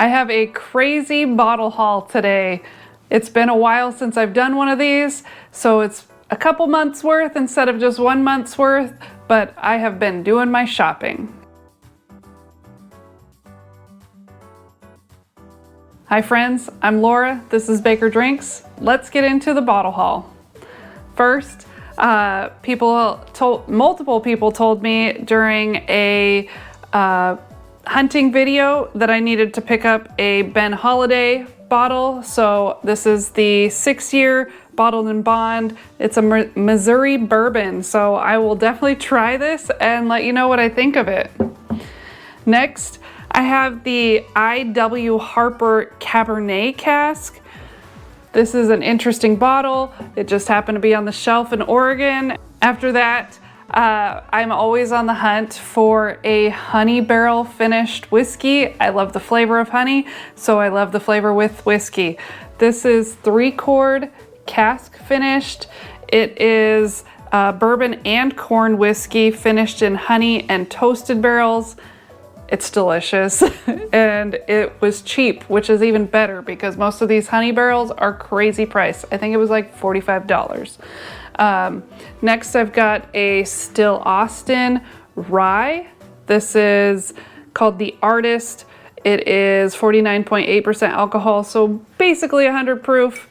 I have a crazy bottle haul today. It's been a while since I've done one of these, so it's a couple months worth instead of just 1 month's worth, but I have been doing my shopping. Hi friends, I'm Laura, this is Baker Drinks. Let's get into the bottle haul. First, multiple people told me during a hunting video that I needed to pick up a Ben Holiday bottle. So this is the 6-year bottled in bond. It's a Missouri bourbon. So I will definitely try this and let you know what I think of it. Next, I have the I.W. Harper Cabernet cask. This is an interesting bottle. It just happened to be on the shelf in Oregon. After that, I'm always on the hunt for a honey barrel finished whiskey. I love the flavor of honey, so I love the flavor with whiskey. This is 3-chord cask finished. It is bourbon and corn whiskey finished in honey and toasted barrels. It's delicious and it was cheap, which is even better because most of these honey barrels are crazy price. I think it was like $45. Next, I've got a Still Austin rye. This is called The Artist. It is 49.8% alcohol, so basically 100 proof.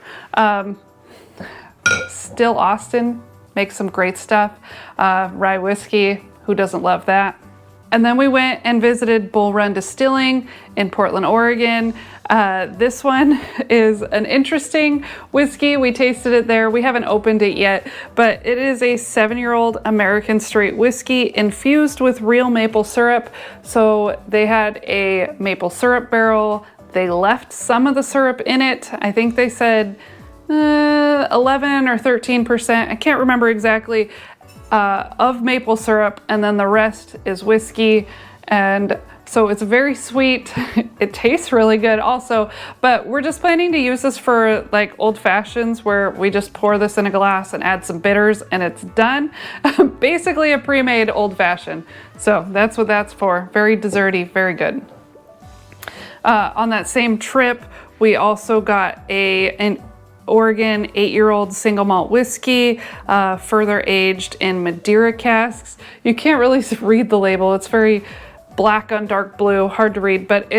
Still Austin makes some great stuff. Rye whiskey, who doesn't love that? And then we went and visited Bull Run Distilling in Portland, Oregon. This one is an interesting whiskey. We tasted it there. We haven't opened it yet, but it is a 7-year-old American straight whiskey infused with real maple syrup. So they had a maple syrup barrel. They left some of the syrup in it. I think they said 11 or 13%. I can't remember exactly. Of maple syrup, and then the rest is whiskey, and so it's very sweet. It tastes really good also, but we're just planning to use this for like old fashions where we just pour this in a glass and add some bitters and it's done. Basically a pre-made old fashioned. So that's what that's for. Very desserty, very good. On that same trip, we also got an Oregon 8-year-old single malt whiskey, further aged in Madeira casks. You can't really read the label. It's very black on dark blue, hard to read, but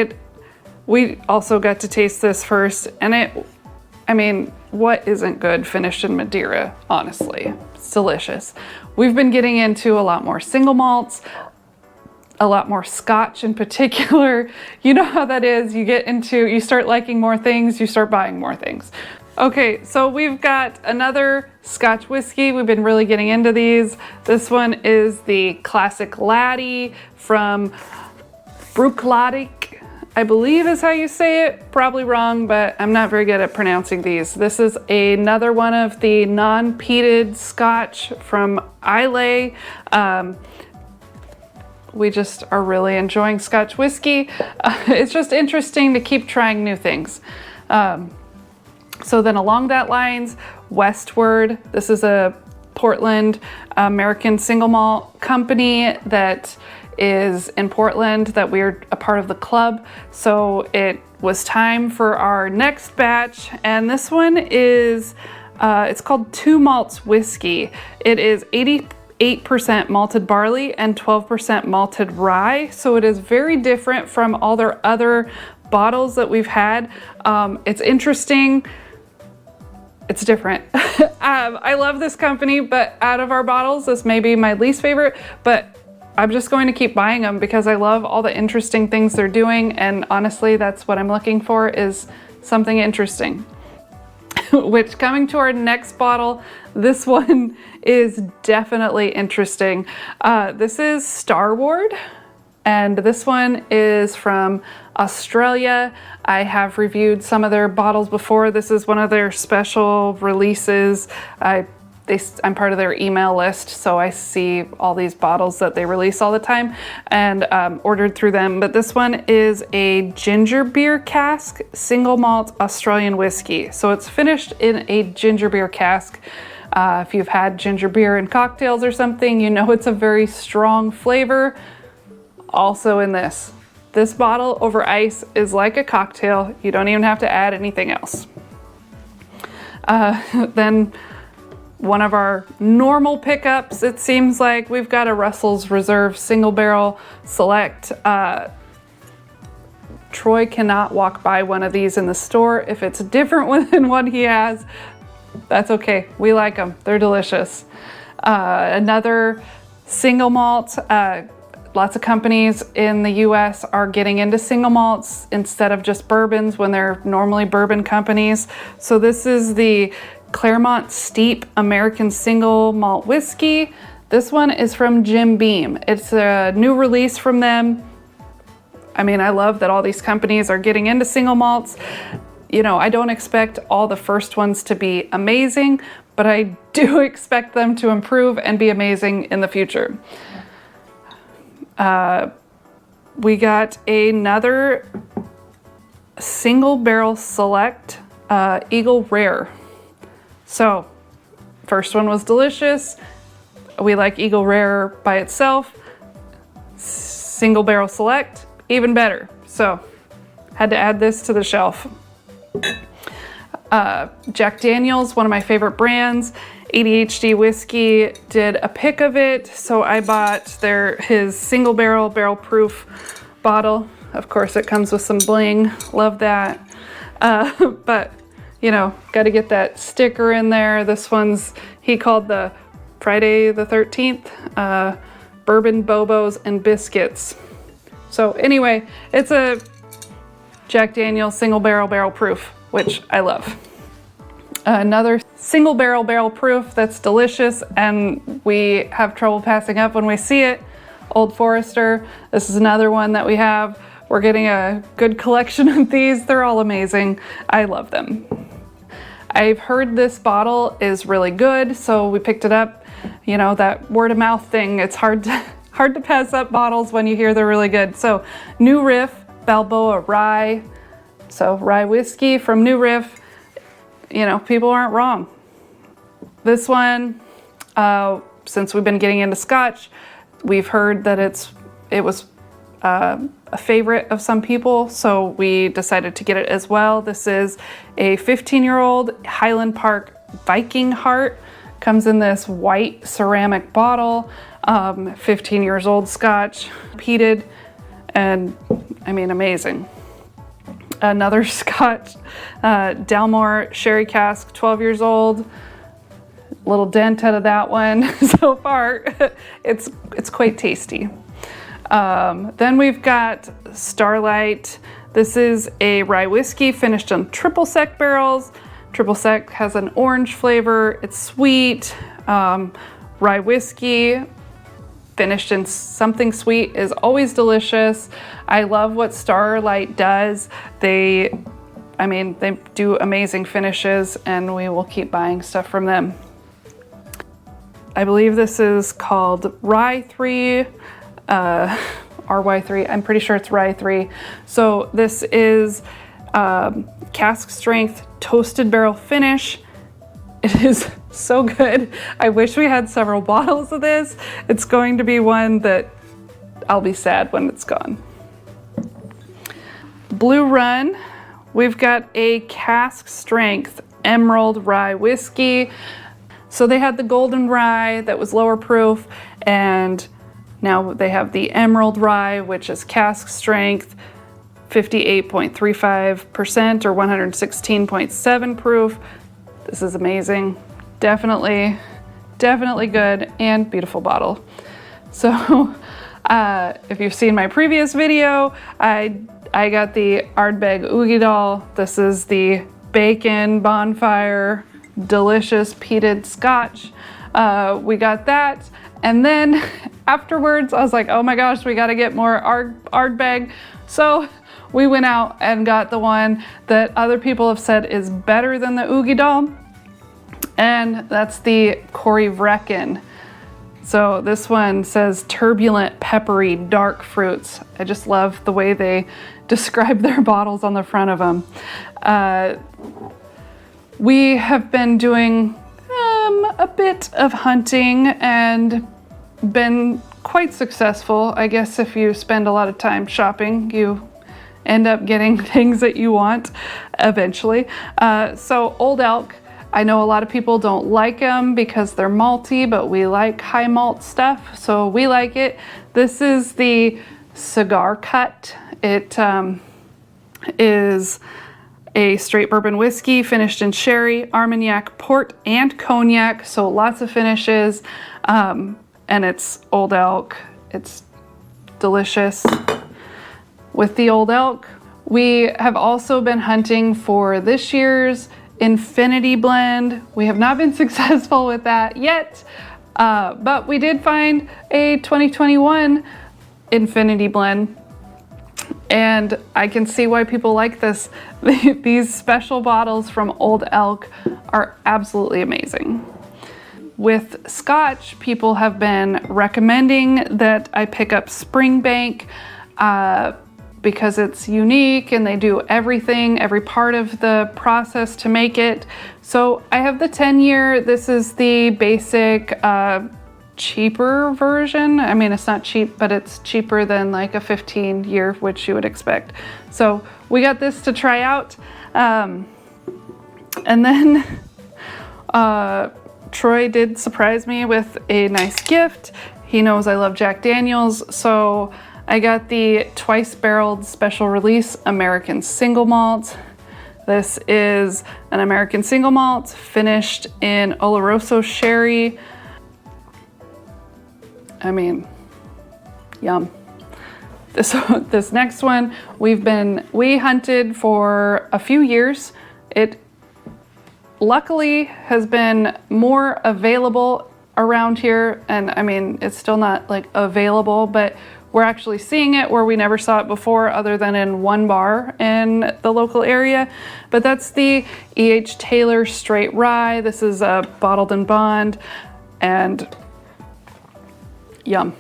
we also got to taste this first, and I mean, what isn't good finished in Madeira, honestly? It's delicious. We've been getting into a lot more single malts, a lot more scotch in particular. You know how that is. You start liking more things, you start buying more things. Okay, so we've got another Scotch whiskey. We've been really getting into these. This one is the Classic Laddie from Bruichladdich, I believe is how you say it. Probably wrong, but I'm not very good at pronouncing these. This is another one of the non-peated Scotch from Islay. We just are really enjoying Scotch whiskey. It's just interesting to keep trying new things. So then along that lines, Westward, this is a Portland American single malt company that is in Portland that we're a part of the club. So it was time for our next batch. And this one is, it's called Two Malts Whiskey. It is 88% malted barley and 12% malted rye. So it is very different from all their other bottles that we've had. It's interesting. It's different. I love this company, but out of our bottles, this may be my least favorite, but I'm just going to keep buying them because I love all the interesting things they're doing. And honestly, that's what I'm looking for, is something interesting. Which, coming to our next bottle, this one is definitely interesting. This is Starward. And this one is from Australia. I have reviewed some of their bottles before. This is one of their special releases. I'm part of their email list, so I see all these bottles that they release all the time and ordered through them. But this one is a ginger beer cask single malt Australian whiskey. So it's finished in a ginger beer cask. If you've had ginger beer in cocktails or something, you know it's a very strong flavor. Also in this. This bottle over ice is like a cocktail. You don't even have to add anything else. Then one of our normal pickups, it seems like we've got a Russell's Reserve Single Barrel Select. Troy cannot walk by one of these in the store. If it's a different one than what he has, that's okay. We like them. They're delicious. Another single malt. Lots of companies in the US are getting into single malts instead of just bourbons when they're normally bourbon companies. So this is the Claremont Steep American Single Malt Whiskey. This one is from Jim Beam. It's a new release from them. I mean, I love that all these companies are getting into single malts. You know, I don't expect all the first ones to be amazing, but I do expect them to improve and be amazing in the future. We got another Single Barrel Select Eagle Rare. So, first one was delicious. We like Eagle Rare by itself. Single Barrel Select, even better. So, had to add this to the shelf. Jack Daniel's, one of my favorite brands. ADHD Whiskey did a pick of it, so I bought his single barrel proof bottle. Of course, it comes with some bling. Love that. But you know, got to get that sticker in there. This one's he called the Friday the 13th Bourbon Bobos and Biscuits. So anyway, it's a Jack Daniel's single barrel proof, which I love. Another single barrel proof that's delicious and we have trouble passing up when we see it, Old Forester. This is another one that we have. We're getting a good collection of these. They're all amazing. I love them. I've heard this bottle is really good, so we picked it up. You know, that word of mouth thing, it's hard to pass up bottles when you hear they're really good. So New Riff Balboa Rye. So rye whiskey from New Riff. You know, people aren't wrong. This one, since we've been getting into scotch, we've heard that it was a favorite of some people, so we decided to get it as well. This is a 15-year-old Highland Park Viking Heart. Comes in this white ceramic bottle, 15 years old scotch, peated, and I mean, amazing. Another scotch, Dalmore Sherry Cask, 12 years old. Little dent out of that one so far. It's quite tasty. Then we've got Starlight. This is a rye whiskey finished on triple sec barrels. Triple sec has an orange flavor. It's sweet. Rye whiskey finished in something sweet is always delicious. I love what Starlight does. They do amazing finishes and we will keep buying stuff from them. I believe this is called Rye 3, RY3. I'm pretty sure it's Rye 3. So this is cask strength toasted barrel finish. It is so good. I wish we had several bottles of this. It's going to be one that I'll be sad when it's gone. Blue Run, we've got a cask strength emerald rye whiskey. So they had the golden rye that was lower proof, and now they have the emerald rye, which is cask strength, 58.35% or 116.7 proof. This is amazing. Definitely good and beautiful bottle. So if you've seen my previous video, I got the Ardbeg Oogidal. This is the bacon bonfire, delicious peated scotch. We got that. And then afterwards, I was like, oh my gosh, we got to get more Ardbeg. So we went out and got the one that other people have said is better than the Oogidal. And that's the Corey Vrecken. So this one says turbulent, peppery, dark fruits. I just love the way they describe their bottles on the front of them. We have been doing a bit of hunting and been quite successful. I guess if you spend a lot of time shopping, you end up getting things that you want eventually. So Old Elk, I know a lot of people don't like them because they're malty, but we like high malt stuff, so we like it. This is the cigar cut. It is a straight bourbon whiskey finished in sherry, Armagnac, port, and cognac, so lots of finishes, and it's Old Elk. It's delicious. With the Old Elk, we have also been hunting for this year's Infinity Blend. We have not been successful with that yet, but we did find a 2021 Infinity Blend, and I can see why people like this. These special bottles from Old Elk are absolutely amazing. With Scotch, people have been recommending that I pick up Springbank because it's unique and they do everything, every part of the process to make it. So I have the 10-year. This is the basic cheaper version. I mean, it's not cheap, but it's cheaper than like a 15-year, which you would expect. So we got this to try out. And then Troy did surprise me with a nice gift. He knows I love Jack Daniels, so I got the twice barreled special release American single malt. This is an American single malt finished in Oloroso sherry. I mean, yum. This next one, we hunted for a few years. It luckily has been more available around here, and I mean, it's still not like available, but we're actually seeing it where we never saw it before other than in one bar in the local area. But that's the E.H. Taylor Straight Rye. This is a bottled in bond, and yum.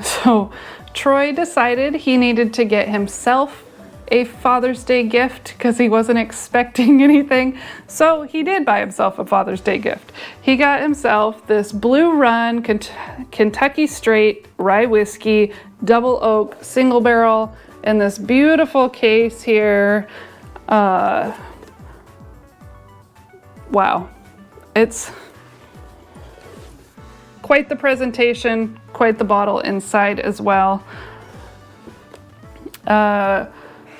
So Troy decided he needed to get himself a Father's Day gift because he wasn't expecting anything. So he did buy himself a Father's Day gift. He got himself this Blue Run Kentucky Straight Rye Whiskey, double oak, single barrel in this beautiful case here. Wow. It's quite the presentation, quite the bottle inside as well.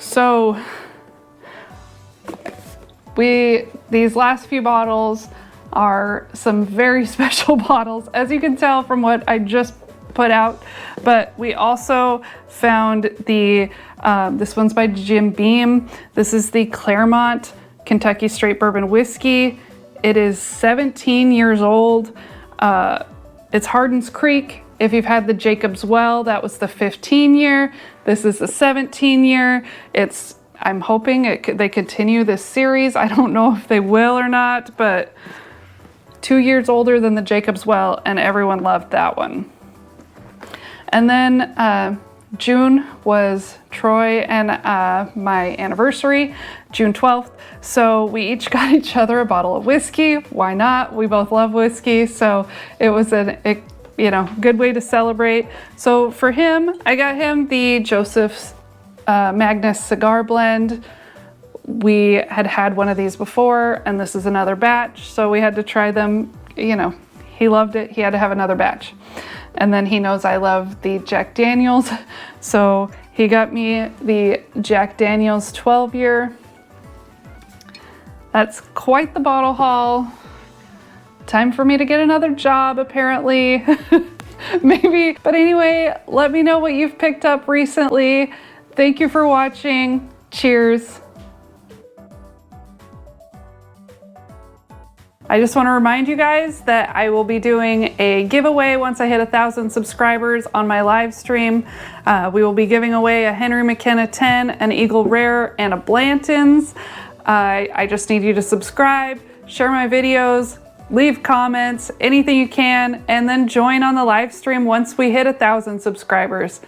So these last few bottles are some very special bottles, as you can tell from what I just put out. But we also found the, this one's by Jim Beam. This is the Claremont Kentucky Straight Bourbon Whiskey. It is 17 years old. It's Hardin's Creek. If you've had the Jacob's Well, that was the 15-year. This is the 17-year. I'm hoping they continue this series. I don't know if they will or not, but 2 years older than the Jacob's Well, and everyone loved that one. And then June was Troy and my anniversary, June 12th. So we each got each other a bottle of whiskey. Why not? We both love whiskey. So it was a good way to celebrate. So for him, I got him the Joseph's Magnus Cigar Blend. We had one of these before, and this is another batch. So we had to try them. He loved it. He had to have another batch. And then he knows I love the Jack Daniels. So he got me the Jack Daniels 12-year. That's quite the bottle haul. Time for me to get another job, apparently. Maybe. But anyway, let me know what you've picked up recently. Thank you for watching. Cheers. I just want to remind you guys that I will be doing a giveaway once I hit 1,000 subscribers on my live stream. We will be giving away a Henry McKenna 10, an Eagle Rare, and a Blanton's. I just need you to subscribe, share my videos, leave comments, anything you can, and then join on the live stream once we hit 1,000 subscribers.